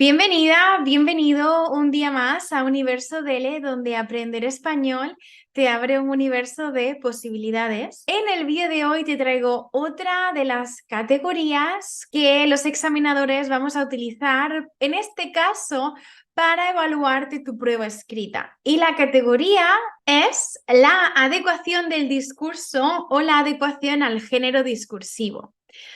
Bienvenida, bienvenido un día más a Universo Dele, donde aprender español te abre un universo de posibilidades. En el vídeo de hoy te traigo otra de las categorías que los examinadores vamos a utilizar, en este caso, para evaluarte tu prueba escrita. Y la categoría es la adecuación del discurso o la adecuación al género discursivo.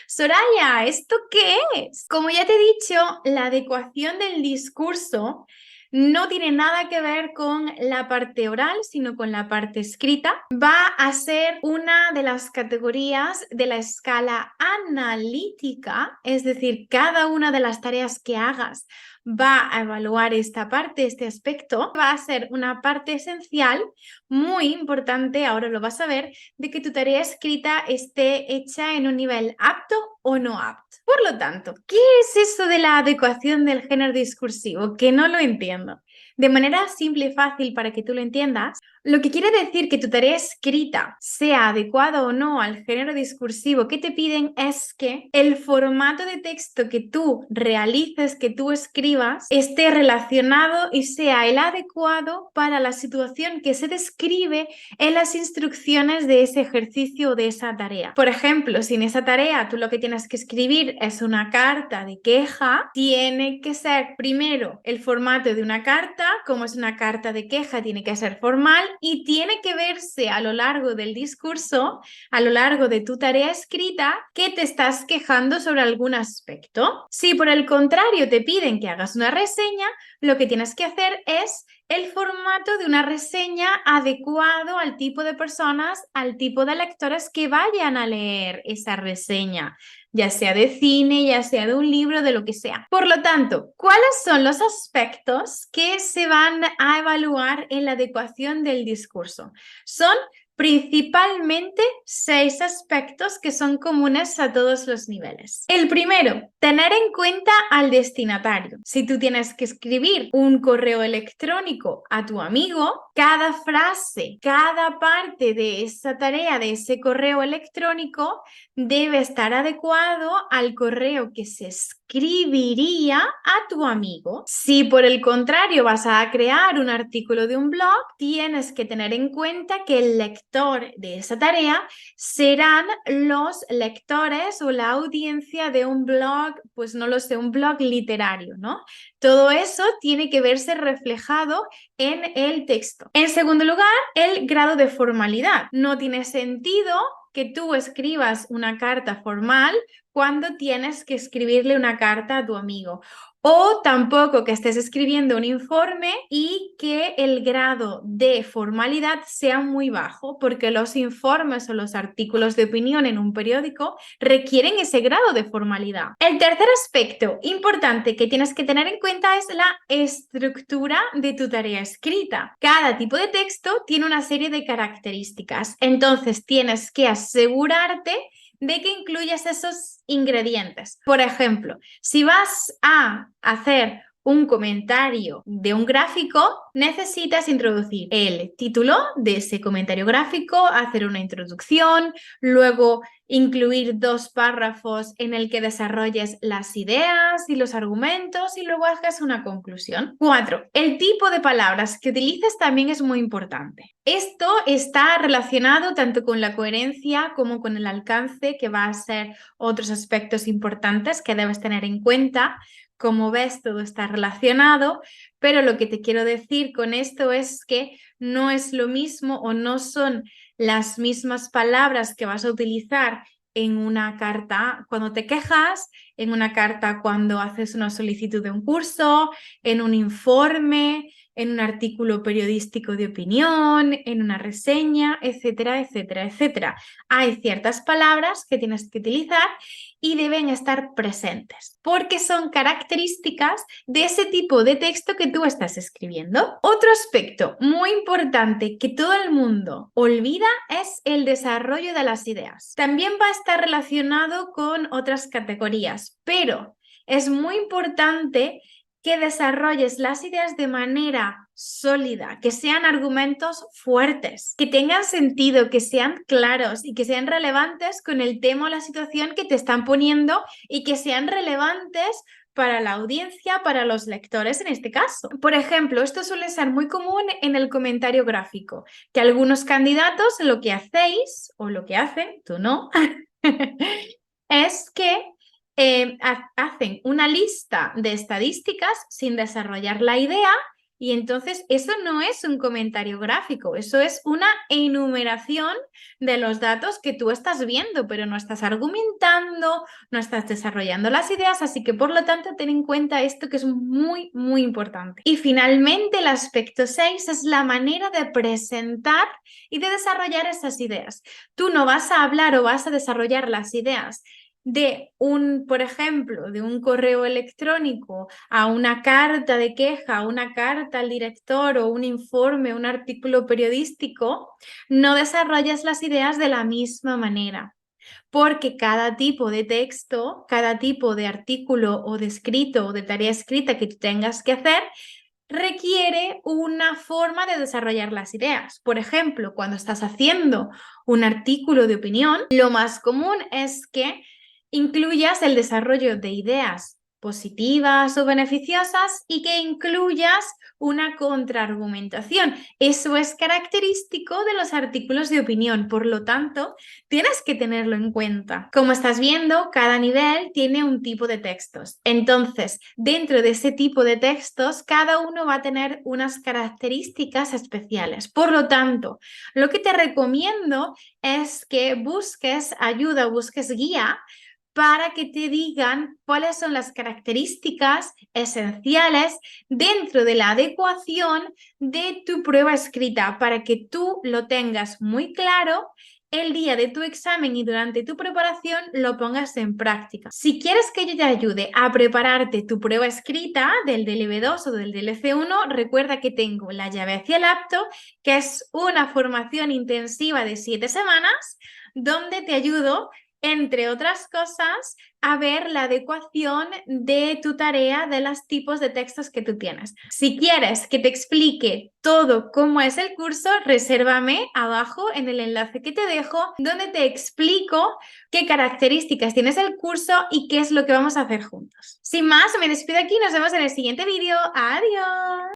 Soraya, ¿esto qué es? Como ya te he dicho, la adecuación del discurso no tiene nada que ver con la parte oral, sino con la parte escrita. Va a ser una de las categorías de la escala analítica, es decir, cada una de las tareas que hagas va a evaluar esta parte, este aspecto. Va a ser una parte esencial, muy importante, ahora lo vas a ver, de que tu tarea escrita esté hecha en un nivel apto o no apto. Por lo tanto, ¿qué es eso de la adecuación del género discursivo? Que no lo entiendo. De manera simple y fácil para que tú lo entiendas, lo que quiere decir que tu tarea escrita sea adecuada o no al género discursivo que te piden es que el formato de texto que tú realices, que tú escribas, esté relacionado y sea el adecuado para la situación que se describe en las instrucciones de ese ejercicio o de esa tarea. Por ejemplo, si en esa tarea tú lo que tienes que escribir es una carta de queja, tiene que ser primero el formato de una carta, como es una carta de queja, tiene que ser formal y tiene que verse a lo largo del discurso, a lo largo de tu tarea escrita, que te estás quejando sobre algún aspecto. Si por el contrario te piden que hagas una reseña, lo que tienes que hacer es el formato de una reseña adecuado al tipo de personas, al tipo de lectores que vayan a leer esa reseña, ya sea de cine, ya sea de un libro, de lo que sea. Por lo tanto, ¿cuáles son los aspectos que se van a evaluar en la adecuación del discurso? Son principalmente 6 aspectos que son comunes a todos los niveles. El primero, tener en cuenta al destinatario. Si tú tienes que escribir un correo electrónico a tu amigo, cada frase, cada parte de esa tarea, de ese correo electrónico, debe estar adecuado al correo que se escribiría a tu amigo. Si por el contrario vas a crear un artículo de un blog, tienes que tener en cuenta que el lector de esa tarea serán los lectores o la audiencia de un blog, pues no lo sé, un blog literario, ¿no? Todo eso tiene que verse reflejado en el texto. En segundo lugar, el grado de formalidad. No tiene sentido que tú escribas una carta formal cuando tienes que escribirle una carta a tu amigo. O tampoco que estés escribiendo un informe y que el grado de formalidad sea muy bajo, porque los informes o los artículos de opinión en un periódico requieren ese grado de formalidad. El tercer aspecto importante que tienes que tener en cuenta es la estructura de tu tarea escrita. Cada tipo de texto tiene una serie de características, entonces tienes que asegurarte de que incluyas esos ingredientes. Por ejemplo, si vas a hacer un comentario de un gráfico, necesitas introducir el título de ese comentario gráfico, hacer una introducción, luego incluir 2 párrafos en el que desarrolles las ideas y los argumentos y luego hagas una conclusión. 4. El tipo de palabras que utilices también es muy importante. Esto está relacionado tanto con la coherencia como con el alcance, que va a ser otros aspectos importantes que debes tener en cuenta. Como ves, todo está relacionado, pero lo que te quiero decir con esto es que no es lo mismo o no son las mismas palabras que vas a utilizar en una carta cuando te quejas, en una carta cuando haces una solicitud de un curso, en un informe, en un artículo periodístico de opinión, en una reseña, etcétera, etcétera, etcétera. Hay ciertas palabras que tienes que utilizar y deben estar presentes, porque son características de ese tipo de texto que tú estás escribiendo. Otro aspecto muy importante que todo el mundo olvida es el desarrollo de las ideas. También va a estar relacionado con otras categorías, pero es muy importante que desarrolles las ideas de manera sólida, que sean argumentos fuertes, que tengan sentido, que sean claros y que sean relevantes con el tema o la situación que te están poniendo y que sean relevantes para la audiencia, para los lectores en este caso. Por ejemplo, esto suele ser muy común en el comentario gráfico, que algunos candidatos lo que hacéis, o lo que hacen, tú no, es que hacen una lista de estadísticas sin desarrollar la idea y entonces eso no es un comentario gráfico, eso es una enumeración de los datos que tú estás viendo, pero no estás argumentando, no estás desarrollando las ideas, así que por lo tanto ten en cuenta esto que es muy, muy importante. Y finalmente el aspecto 6 es la manera de presentar y de desarrollar esas ideas. Tú no vas a hablar o vas a desarrollar las ideas de por ejemplo, de un correo electrónico a una carta de queja, una carta al director o un informe, un artículo periodístico, no desarrollas las ideas de la misma manera. Porque cada tipo de texto, cada tipo de artículo o de escrito o de tarea escrita que tú tengas que hacer, requiere una forma de desarrollar las ideas. Por ejemplo, cuando estás haciendo un artículo de opinión, lo más común es que incluyas el desarrollo de ideas positivas o beneficiosas y que incluyas una contraargumentación. Eso es característico de los artículos de opinión, por lo tanto, tienes que tenerlo en cuenta. Como estás viendo, cada nivel tiene un tipo de textos. Entonces, dentro de ese tipo de textos, cada uno va a tener unas características especiales. Por lo tanto, lo que te recomiendo es que busques ayuda, busques guía para que te digan cuáles son las características esenciales dentro de la adecuación de tu prueba escrita, para que tú lo tengas muy claro el día de tu examen y durante tu preparación lo pongas en práctica. Si quieres que yo te ayude a prepararte tu prueba escrita del DLB2 o del DLC1, recuerda que tengo la llave hacia el apto, que es una formación intensiva de 7 semanas, donde te ayudo, entre otras cosas, a ver la adecuación de tu tarea de los tipos de textos que tú tienes. Si quieres que te explique todo cómo es el curso, resérvame abajo en el enlace que te dejo, donde te explico qué características tienes el curso y qué es lo que vamos a hacer juntos. Sin más, me despido aquí, nos vemos en el siguiente vídeo. ¡Adiós!